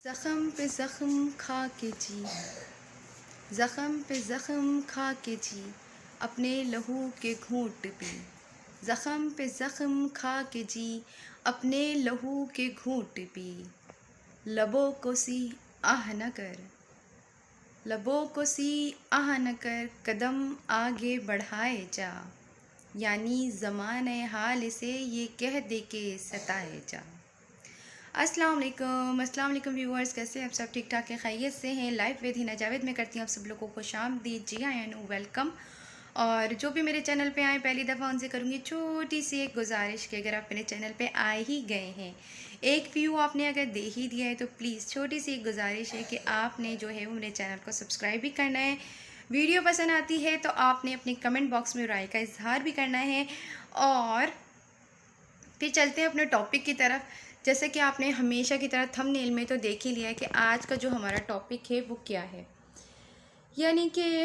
زخم پہ زخم کھا کے جی، زخم پہ زخم کھا کے جی، اپنے لہو کے گھونٹ پی، زخم پہ زخم کھا کے جی، اپنے لہو کے گھونٹ پی، لبوں کو سی آہ نہ کر، لبوں کو سی آہ نہ کر، قدم آگے بڑھائے جا، یعنی زمانۂ حال سے یہ کہہ دے کہ ستائے جا۔ السلام علیکم ویورز، کیسے آپ سب ٹھیک ٹھاک ہیں، خیریت سے ہیں؟ لائف ود ہنا جاوید میں کرتی ہوں آپ سب لوگوں کو خوش آمدید، جی آئی نو ویلکم۔ اور جو بھی میرے چینل پہ آئیں پہلی دفعہ ان سے کروں گی چھوٹی سی ایک گزارش کہ اگر آپ میرے چینل پہ آئے ہی گئے ہیں، ایک ویو آپ نے اگر دے ہی دیا ہے تو پلیز چھوٹی سی ایک گزارش ہے کہ آپ نے جو ہے وہ میرے چینل کو سبسکرائب بھی کرنا ہے، ویڈیو پسند آتی ہے تو آپ نے اپنی کمنٹ باکس میں رائے کا اظہار بھی کرنا ہے، اور پھر چلتے ہیں اپنے ٹاپک کی طرف۔ جیسے کہ آپ نے ہمیشہ کی طرح تھم نیل میں تو دیکھ ہی لیا ہے کہ آج کا جو ہمارا ٹاپک ہے وہ کیا ہے، یعنی کہ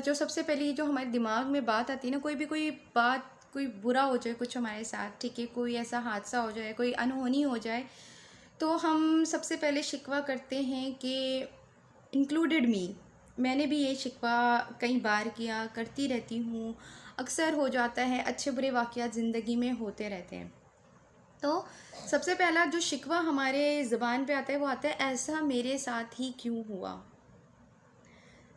جو سب سے پہلی جو ہمارے دماغ میں بات آتی ہے نا، کوئی بات، کوئی برا ہو جائے کچھ ہمارے ساتھ، ٹھیک ہے، کوئی ایسا حادثہ ہو جائے، کوئی انہونی ہو جائے، تو ہم سب سے پہلے شکوہ کرتے ہیں کہ انکلوڈیڈ می، میں نے بھی یہ شکوہ کئی بار کیا، کرتی رہتی ہوں، اکثر ہو جاتا ہے، اچھے برے واقعات زندگی میں ہوتے رہتے ہیں۔ تو سب سے پہلا جو شکوہ ہمارے زبان پہ آتا ہے وہ آتا ہے ایسا میرے ساتھ ہی کیوں ہوا۔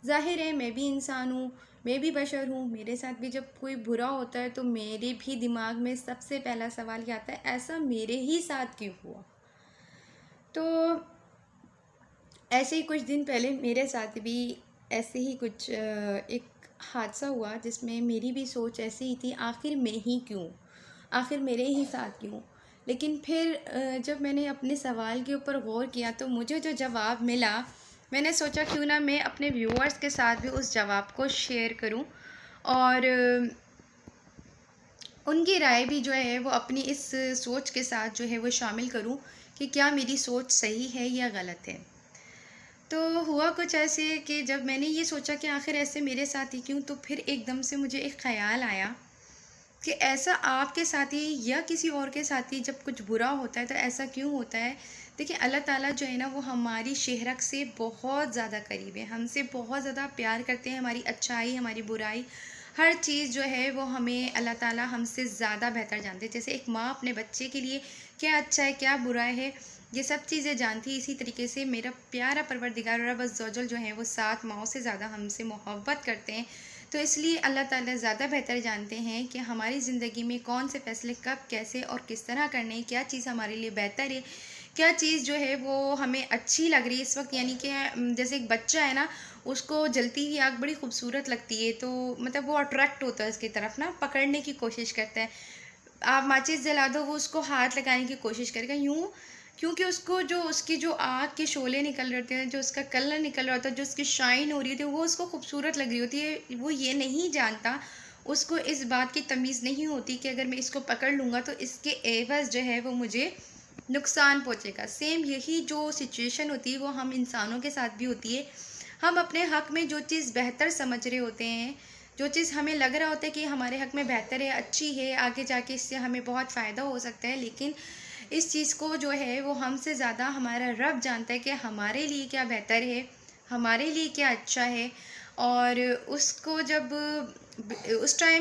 ظاہر ہے میں بھی انسان ہوں، میں بھی بشر ہوں، میرے ساتھ بھی جب کوئی برا ہوتا ہے تو میرے بھی دماغ میں سب سے پہلا سوال یہ آتا ہے ایسا میرے ہی ساتھ کیوں ہوا۔ تو ایسے ہی کچھ دن پہلے میرے ساتھ بھی ایسے ہی کچھ ایک حادثہ ہوا جس میں میری بھی سوچ ایسی ہی تھی، آخر میں ہی کیوں، آخر میرے ہی ساتھ کیوں۔ لیکن پھر جب میں نے اپنے سوال کے اوپر غور کیا تو مجھے جو جواب ملا، میں نے سوچا کیوں نہ میں اپنے ویورز کے ساتھ بھی اس جواب کو شیئر کروں، اور ان کی رائے بھی جو ہے وہ اپنی اس سوچ کے ساتھ جو ہے وہ شامل کروں کہ کیا میری سوچ صحیح ہے یا غلط ہے۔ تو ہوا کچھ ایسے کہ جب میں نے یہ سوچا کہ آخر ایسے میرے ساتھ ہی کیوں، تو پھر ایک دم سے مجھے ایک خیال آیا کہ ایسا آپ کے ساتھ ہی یا کسی اور کے ساتھ ہی جب کچھ برا ہوتا ہے تو ایسا کیوں ہوتا ہے۔ دیکھیں اللہ تعالیٰ جو ہے نا وہ ہماری شہرت سے بہت زیادہ قریب ہے، ہم سے بہت زیادہ پیار کرتے ہیں، ہماری اچھائی، ہماری برائی، ہر چیز جو ہے وہ ہمیں اللہ تعالیٰ ہم سے زیادہ بہتر جانتے ہیں۔ جیسے ایک ماں اپنے بچے کے لیے کیا اچھا ہے کیا برا ہے یہ سب چیزیں جانتی ہے، اسی طریقے سے میرا پیارا پروردگار رب عزوجل جو ہیں وہ 7 ماؤں سے زیادہ ہم سے محبت کرتے ہیں۔ تو اس لیے اللہ تعالیٰ زیادہ بہتر جانتے ہیں کہ ہماری زندگی میں کون سے فیصلے کب، کیسے اور کس طرح کرنے، کیا چیز ہمارے لیے بہتر ہے، کیا چیز جو ہے وہ ہمیں اچھی لگ رہی ہے اس وقت۔ یعنی کہ جیسے ایک بچہ ہے نا، اس کو جلتی ہوئی آگ بڑی خوبصورت لگتی ہے، تو مطلب وہ اٹریکٹ ہوتا ہے اس کی طرف نا، پکڑنے کی کوشش کرتا ہے۔ آپ ماچس جلا دو وہ اس کو ہاتھ لگانے کی کوشش کرے گا، یوں کیونکہ اس کی جو آگ کے شعلے نکل رہے ہوتے ہیں، جو اس کا کلر نکل رہا ہوتا ہے، جو اس کی شائن ہو رہی ہوتی ہے، وہ اس کو خوبصورت لگ رہی ہوتی ہے۔ وہ یہ نہیں جانتا، اس کو اس بات کی تمیز نہیں ہوتی کہ اگر میں اس کو پکڑ لوں گا تو اس کے عوض جو ہے وہ مجھے نقصان پہنچے گا۔ سیم یہی جو سچویشن ہوتی ہے وہ ہم انسانوں کے ساتھ بھی ہوتی ہے۔ ہم اپنے حق میں جو چیز بہتر سمجھ رہے ہوتے ہیں، جو چیز ہمیں لگ رہا ہوتا ہے کہ ہمارے حق میں بہتر ہے، اچھی ہے، آگے جا کے اس سے ہمیں بہت فائدہ ہو سکتا ہے، لیکن اس چیز کو جو ہے وہ ہم سے زیادہ ہمارا رب جانتا ہے کہ ہمارے لیے کیا بہتر ہے، ہمارے لیے کیا اچھا ہے۔ اور اس کو جب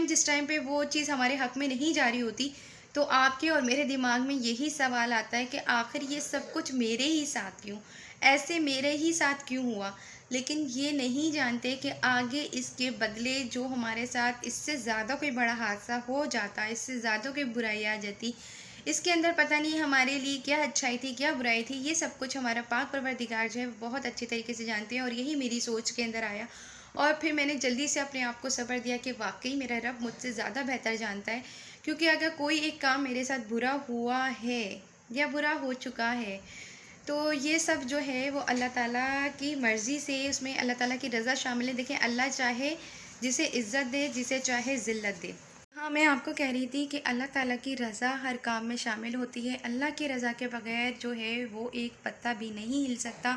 جس ٹائم پہ وہ چیز ہمارے حق میں نہیں جا رہی ہوتی تو آپ کے اور میرے دماغ میں یہی سوال آتا ہے کہ آخر یہ سب کچھ میرے ہی ساتھ کیوں، ایسے میرے ہی ساتھ کیوں ہوا۔ لیکن یہ نہیں جانتے کہ آگے اس کے بدلے جو ہمارے ساتھ اس سے زیادہ کوئی بڑا حادثہ ہو جاتا، اس سے زیادہ کوئی برائی آ جاتی، اس کے اندر پتہ نہیں ہمارے لیے کیا اچھائی تھی کیا برائی تھی، یہ سب کچھ ہمارا پاک پروردگار جو ہے بہت اچھے طریقے سے جانتے ہیں۔ اور یہی میری سوچ کے اندر آیا، اور پھر میں نے جلدی سے اپنے آپ کو صبر دیا کہ واقعی میرا رب مجھ سے زیادہ بہتر جانتا ہے، کیونکہ اگر کوئی ایک کام میرے ساتھ برا ہوا ہے یا برا ہو چکا ہے تو یہ سب جو ہے وہ اللہ تعالیٰ کی مرضی سے، اس میں اللہ تعالیٰ کی رضا شامل ہے۔ دیکھیں اللہ چاہے جسے عزت دے، جسے چاہے ذلت دے۔ ہاں میں آپ کو کہہ رہی تھی کہ اللہ تعالیٰ کی رضا ہر کام میں شامل ہوتی ہے، اللہ کی رضا کے بغیر جو ہے وہ ایک پتا بھی نہیں ہل سکتا،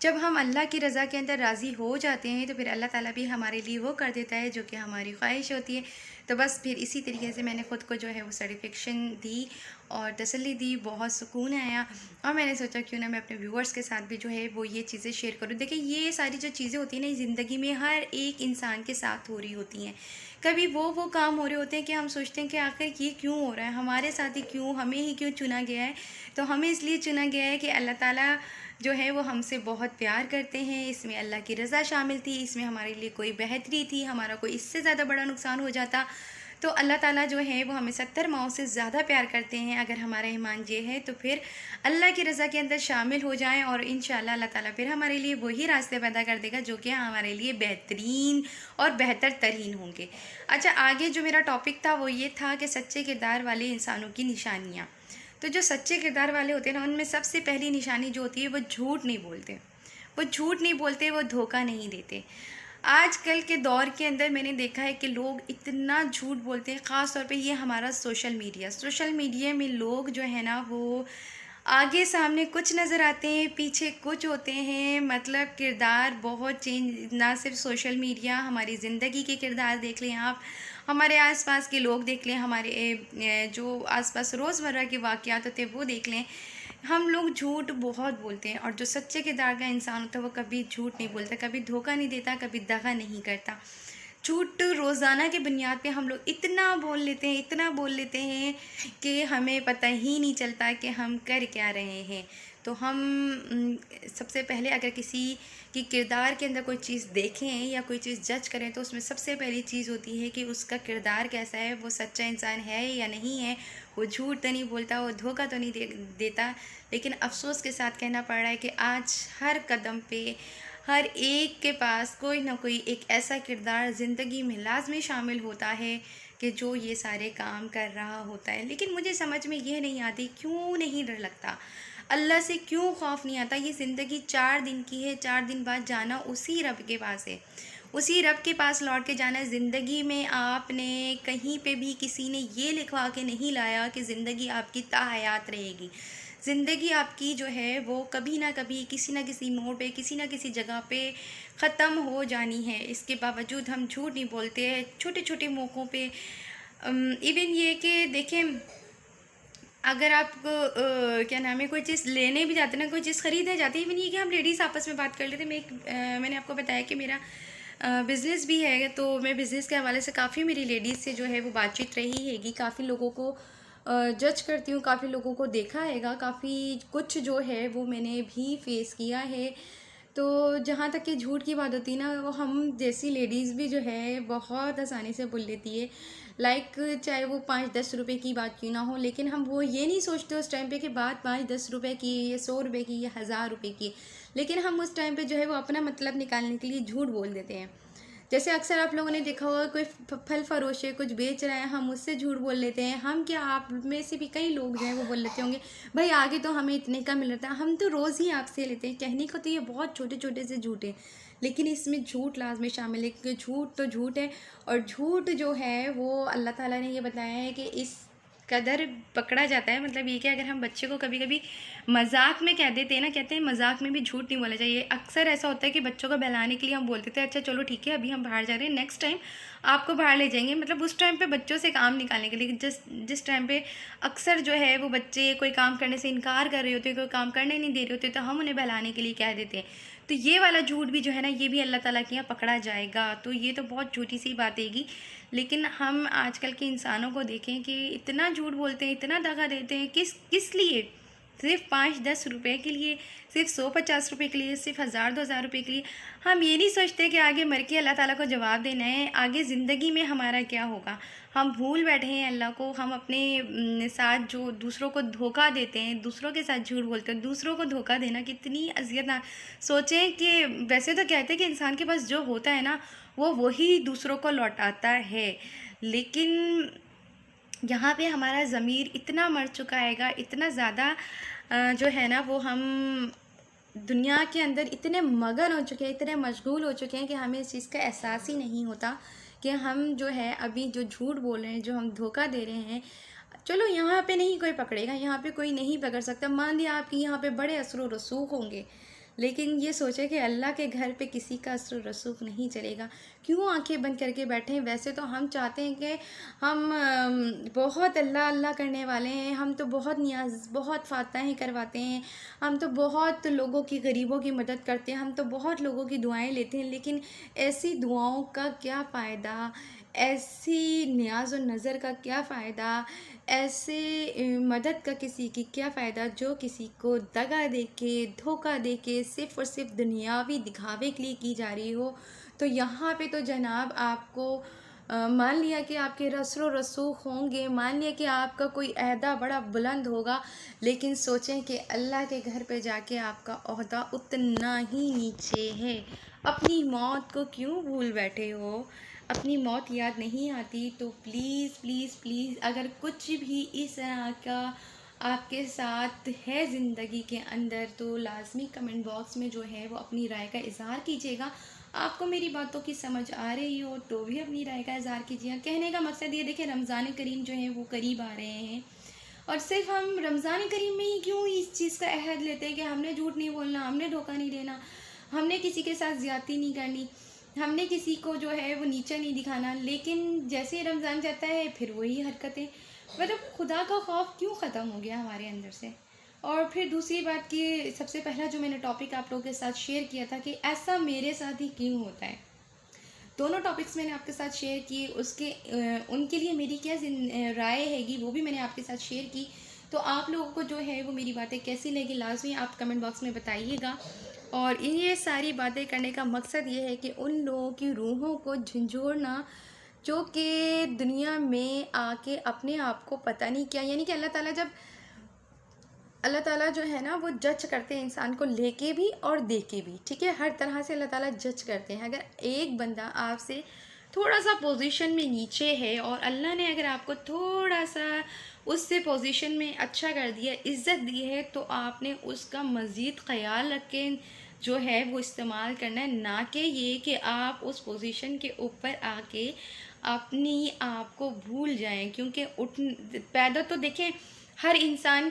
جب ہم اللہ کی رضا کے اندر راضی ہو جاتے ہیں تو پھر اللہ تعالیٰ بھی ہمارے لیے وہ کر دیتا ہے جو کہ ہماری خواہش ہوتی ہے۔ تو بس پھر اسی طریقے سے میں نے خود کو جو ہے وہ سیٹسفیکشن دی اور تسلی دی، بہت سکون آیا، اور میں نے سوچا کیوں نہ میں اپنے ویورز کے ساتھ بھی جو ہے وہ یہ چیزیں شیئر کروں۔ دیکھیں یہ ساری جو چیزیں ہوتی ہیں نا زندگی میں ہر ایک انسان کے ساتھ ہو رہی ہوتی ہیں۔ کبھی وہ کام ہو رہے ہوتے ہیں کہ ہم سوچتے ہیں کہ آخر یہ کیوں ہو رہا ہے، ہمارے ساتھ ہی کیوں، ہمیں ہی کیوں چنا گیا ہے۔ تو ہمیں اس لیے چنا گیا ہے کہ اللہ تعالیٰ جو ہے وہ ہم سے بہت پیار کرتے ہیں، اس میں اللہ کی رضا شامل تھی، اس میں ہمارے لیے کوئی بہتری تھی، ہمارا کوئی اس سے زیادہ بڑا نقصان ہو جاتا تو اللہ تعالیٰ جو ہے وہ ہمیں 70 ماؤں سے زیادہ پیار کرتے ہیں۔ اگر ہمارا ایمان یہ ہے تو پھر اللہ کی رضا کے اندر شامل ہو جائیں، اور انشاءاللہ اللہ تعالیٰ پھر ہمارے لیے وہی راستے پیدا کر دے گا جو کہ ہمارے لیے بہترین اور بہتر ترین ہوں گے۔ اچھا، آگے جو میرا ٹاپک تھا وہ یہ تھا کہ سچے کردار والے انسانوں کی نشانیاں۔ تو جو سچے کردار والے ہوتے ہیں نا، ان میں سب سے پہلی نشانی جو ہوتی ہے وہ جھوٹ نہیں بولتے، وہ جھوٹ نہیں بولتے، وہ دھوکہ نہیں دیتے۔ آج کل کے دور کے اندر میں نے دیکھا ہے کہ لوگ اتنا جھوٹ بولتے ہیں، خاص طور پہ یہ ہمارا سوشل میڈیا میں لوگ جو ہے نا وہ آگے سامنے کچھ نظر آتے ہیں، پیچھے کچھ ہوتے ہیں، مطلب کردار بہت چینج، نہ صرف سوشل میڈیا، ہماری زندگی کے کردار دیکھ لیں آپ، ہمارے آس پاس کے لوگ دیکھ لیں، ہمارے جو آس پاس روزمرہ کے واقعات ہوتے ہیں وہ دیکھ لیں، ہم لوگ جھوٹ بہت بولتے ہیں۔ اور جو سچے کردار کا انسان ہوتا ہے وہ کبھی جھوٹ نہیں بولتا، کبھی دھوکہ نہیں دیتا، کبھی دغا نہیں کرتا۔ جھوٹ روزانہ کی بنیاد پہ ہم لوگ اتنا بول لیتے ہیں کہ ہمیں پتہ ہی نہیں چلتا کہ ہم کر کیا رہے ہیں۔ تو ہم سب سے پہلے اگر کسی کی کردار کے اندر کوئی چیز دیکھیں یا کوئی چیز جج کریں تو اس میں سب سے پہلی چیز ہوتی ہے کہ اس کا کردار کیسا ہے، وہ سچا انسان ہے یا نہیں ہے، وہ جھوٹ تو نہیں بولتا، وہ دھوکہ تو نہیں دیتا۔ لیکن افسوس کے ساتھ کہنا پڑ رہا ہے کہ آج ہر قدم پہ ہر ایک کے پاس کوئی نہ کوئی ایک ایسا کردار زندگی میں لازمی شامل ہوتا ہے کہ جو یہ سارے کام کر رہا ہوتا ہے۔ لیکن مجھے سمجھ میں یہ نہیں آتی کیوں نہیں ڈر لگتا، اللہ سے کیوں خوف نہیں آتا۔ یہ زندگی 4 دن کی ہے، 4 دن بعد جانا اسی رب کے پاس ہے، اسی رب کے پاس لوٹ کے جانا ہے۔ زندگی میں آپ نے کہیں پہ بھی کسی نے یہ لکھوا کے نہیں لایا کہ زندگی آپ کی تا حیات رہے گی۔ زندگی آپ کی جو ہے وہ کبھی نہ کبھی کسی نہ کسی موڑ پہ کسی نہ کسی جگہ پہ ختم ہو جانی ہے۔ اس کے باوجود ہم جھوٹ نہیں بولتے ہیں چھوٹے چھوٹے موقعوں پہ۔ ایون یہ کہ دیکھیں اگر آپ کیا نام ہے کوئی چیز لینے بھی جاتے ہیں نا، کوئی چیز خریدنے جاتے ہیں، ایون یہ کہ ہم لیڈیز آپس میں بات کر لیتے ہیں۔ میں نے آپ کو بتایا کہ میرا بزنس بھی ہے، تو میں بزنس کے حوالے سے کافی میری لیڈیز سے جو ہے وہ بات چیت رہی ہے گی، کافی لوگوں کو جج کرتی ہوں، کافی لوگوں کو دیکھا ہے گا، کافی کچھ جو ہے وہ میں نے بھی فیس کیا ہے۔ تو جہاں تک کہ جھوٹ کی بات ہوتی ہے نا، وہ ہم جیسی لیڈیز بھی جو ہے بہت آسانی سے بول لیتی ہے، لائک چاہے وہ 5-10 روپے کی بات کیوں نہ ہو، لیکن ہم وہ یہ نہیں سوچتے اس ٹائم پہ کہ بات 5-10 روپے کی یا 100 روپے کی یا 1000 روپے کی، لیکن ہم اس ٹائم پہ جو ہے وہ اپنا مطلب نکالنے کے لیے جھوٹ بول دیتے ہیں۔ جیسے اکثر آپ لوگوں نے دیکھا ہوگا کوئی پھل فروش ہے، کچھ بیچ رہا ہے، ہم اس سے جھوٹ بول لیتے ہیں۔ ہم کیا، آپ میں سے بھی کئی لوگ جو ہیں وہ بول لیتے ہوں گے بھائی آگے تو ہمیں اتنے کا مل رہا ہے، ہم تو روز ہی آپ سے لیتے ہیں۔ کہنے کو تو یہ بہت چھوٹے چھوٹے سے جھوٹ ہیں، لیکن اس میں جھوٹ لازمی شامل ہے، کیونکہ جھوٹ تو جھوٹ ہے، اور جھوٹ جو ہے وہ اللہ تعالیٰ نے یہ بتایا ہے کہ اس قدر پکڑا جاتا ہے، مطلب یہ کہ اگر ہم بچے کو کبھی کبھی مذاق میں کہہ دیتے ہیں نا، کہتے ہیں مذاق میں بھی جھوٹ نہیں بولا چاہیے۔ اکثر ایسا ہوتا ہے کہ بچوں کو بہلانے کے لیے ہم بولتے تھے اچھا چلو ٹھیک ہے ابھی ہم باہر جا رہے ہیں، نیکسٹ ٹائم آپ کو باہر لے جائیں گے، مطلب اس ٹائم پہ بچوں سے کام نکالنے کے لیے، جس ٹائم پہ اکثر جو ہے وہ بچے کوئی کام کرنے سے انکار کر رہے ہوتے ہیں، کوئی کام کرنے نہیں دے رہے ہوتے، تو ہم انہیں بہلانے کے لیے کہہ دیتے ہیں۔ تو یہ والا جھوٹ بھی جو ہے نا یہ بھی اللہ تعالیٰ کے یہاں پکڑا جائے گا، تو یہ تو بہت جھوٹی سی بات ہے گی۔ لیکن ہم آج کل کے انسانوں کو دیکھیں کہ اتنا جھوٹ بولتے ہیں، اتنا دغا دیتے ہیں، کس لیے؟ صرف 5-10 روپے کے لیے، صرف 150 روپے کے لیے، صرف 1000-2000 روپے کے لیے۔ ہم یہ نہیں سوچتے کہ آگے مر کے اللہ تعالیٰ کو جواب دینا ہے، آگے زندگی میں ہمارا کیا ہوگا۔ ہم بھول بیٹھے ہیں اللہ کو، ہم اپنے ساتھ جو دوسروں کو دھوکہ دیتے ہیں، دوسروں کے ساتھ جھوٹ بولتے ہیں، دوسروں کو دھوکہ دینا کتنی اذیت ناک۔ سوچیں کہ ویسے تو کہتے ہیں کہ انسان کے پاس جو ہوتا ہے نا وہ وہی دوسروں کو لوٹاتا ہے، لیکن یہاں پہ ہمارا ضمیر اتنا مر چکا ہے گا، اتنا زیادہ جو ہے نا وہ ہم دنیا کے اندر اتنے مگن ہو چکے ہیں، اتنے مشغول ہو چکے ہیں کہ ہمیں اس چیز کا احساس ہی نہیں ہوتا کہ ہم جو ہے ابھی جو جھوٹ بول رہے ہیں، جو ہم دھوکہ دے رہے ہیں، چلو یہاں پہ نہیں کوئی پکڑے گا، یہاں پہ کوئی نہیں پکڑ سکتا، مان لیا آپ کی یہاں پہ بڑے اثر و رسوخ ہوں گے، لیکن یہ سوچے کہ اللہ کے گھر پہ کسی کا اثر و رسوخ نہیں چلے گا، کیوں آنکھیں بند کر کے بیٹھے ہیں؟ ویسے تو ہم چاہتے ہیں کہ ہم بہت اللہ اللہ کرنے والے ہیں، ہم تو بہت نیاز، بہت فاتحیں کرواتے ہیں، ہم تو بہت لوگوں کی، غریبوں کی مدد کرتے ہیں، ہم تو بہت لوگوں کی دعائیں لیتے ہیں، لیکن ایسی دعاؤں کا کیا فائدہ، ایسی نیاز و نظر کا کیا فائدہ، ایسے مدد کا کسی کی کیا فائدہ جو کسی کو دغا دے کے، دھوکہ دے کے، صرف اور صرف دنیاوی دکھاوے کے لیے کی جا رہی ہو۔ تو یہاں پہ تو جناب آپ کو مان لیا کہ آپ کے رسل و رسوخ ہوں گے، مان لیا کہ آپ کا کوئی عہدہ بڑا بلند ہوگا، لیکن سوچیں کہ اللہ کے گھر پہ جا کے آپ کا عہدہ اتنا ہی نیچے ہے۔ اپنی موت کو کیوں بھول بیٹھے ہو؟ اپنی موت یاد نہیں آتی تو پلیز پلیز پلیز، اگر کچھ بھی اس طرح کا آپ کے ساتھ ہے زندگی کے اندر، تو لازمی کمنٹ باکس میں جو ہے وہ اپنی رائے کا اظہار کیجیے گا۔ آپ کو میری باتوں کی سمجھ آ رہی ہو تو بھی اپنی رائے کا اظہار کیجیے گا۔ کہنے کا مقصد یہ دیکھیں، رمضان کریم جو ہے وہ قریب آ رہے ہیں، اور صرف ہم رمضان کریم میں ہی کیوں اس چیز کا عہد لیتے ہیں کہ ہم نے جھوٹ نہیں بولنا، ہم نے دھوکہ نہیں دینا، ہم نے کسی کے ساتھ زیادتی نہیں کرنی، ہم نے کسی کو جو ہے وہ نیچا نہیں دکھانا، لیکن جیسے ہی رمضان جاتا ہے پھر وہی حرکتیں، مطلب خدا کا خوف کیوں ختم ہو گیا ہمارے اندر سے؟ اور پھر دوسری بات کہ سب سے پہلا جو میں نے ٹاپک آپ لوگوں کے ساتھ شیئر کیا تھا کہ ایسا میرے ساتھ ہی کیوں ہوتا ہے، دونوں ٹاپکس میں نے آپ کے ساتھ شیئر کی، اس کے ان کے لیے میری کیا رائے ہے گی وہ بھی میں نے آپ کے ساتھ شیئر کی۔ تو آپ لوگوں کو جو ہے وہ میری باتیں کیسی لگی لازمی آپ کمنٹ باکس میں بتائیے گا، اور یہ ساری باتیں کرنے کا مقصد یہ ہے کہ ان لوگوں کی روحوں کو جھنجھوڑنا جو کہ دنیا میں آ کے اپنے آپ کو پتہ نہیں کیا، یعنی کہ اللہ تعالیٰ جو ہے نا وہ جج کرتے ہیں انسان کو لے کے بھی اور دے کے بھی، ٹھیک ہے، ہر طرح سے اللہ تعالیٰ جج کرتے ہیں۔ اگر ایک بندہ آپ سے تھوڑا سا پوزیشن میں نیچے ہے اور اللہ نے اگر آپ کو تھوڑا سا اس سے پوزیشن میں اچھا کر دیا، عزت دی ہے، تو آپ نے اس کا مزید خیال رکھ کے جو ہے وہ استعمال کرنا ہے، نہ کہ یہ کہ آپ اس پوزیشن کے اوپر آ کے اپنی آپ کو بھول جائیں، کیونکہ پیدا تو دیکھیں ہر انسان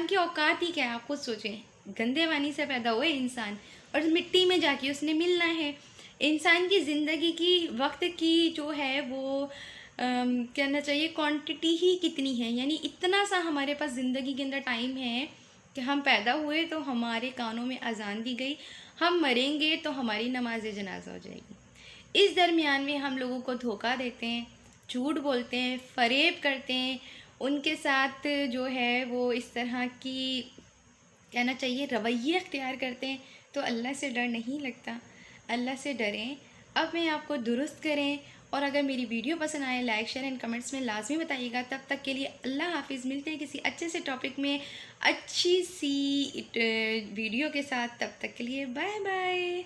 کی اوقات ہی کیا ہے، آپ خود سوچیں، گندے پانی سے پیدا ہوئے انسان، اور مٹی میں جا کے اس نے ملنا ہے۔ انسان کی زندگی کی وقت کی جو ہے وہ کہنا چاہیے کوانٹٹی ہی کتنی ہے، یعنی اتنا سا ہمارے پاس زندگی کے اندر ٹائم ہے کہ ہم پیدا ہوئے تو ہمارے کانوں میں اذان دی گئی، ہم مریں گے تو ہماری نماز جنازہ ہو جائے گی۔ اس درمیان میں ہم لوگوں کو دھوکہ دیتے ہیں، جھوٹ بولتے ہیں، فریب کرتے ہیں، ان کے ساتھ جو ہے وہ اس طرح کی کہنا چاہیے رویے اختیار کرتے ہیں، تو اللہ سے ڈر نہیں لگتا؟ اللہ سے ڈریں، اپنے آپ کو درست کریں، اور اگر میری ویڈیو پسند آئے لائک شیئر اینڈ کمنٹس میں لازمی بتائیے گا۔ تب تک کے لیے اللہ حافظ، ملتے ہیں کسی اچھے سے ٹاپک میں اچھی سی ویڈیو کے ساتھ، تب تک کے لیے بائے بائے۔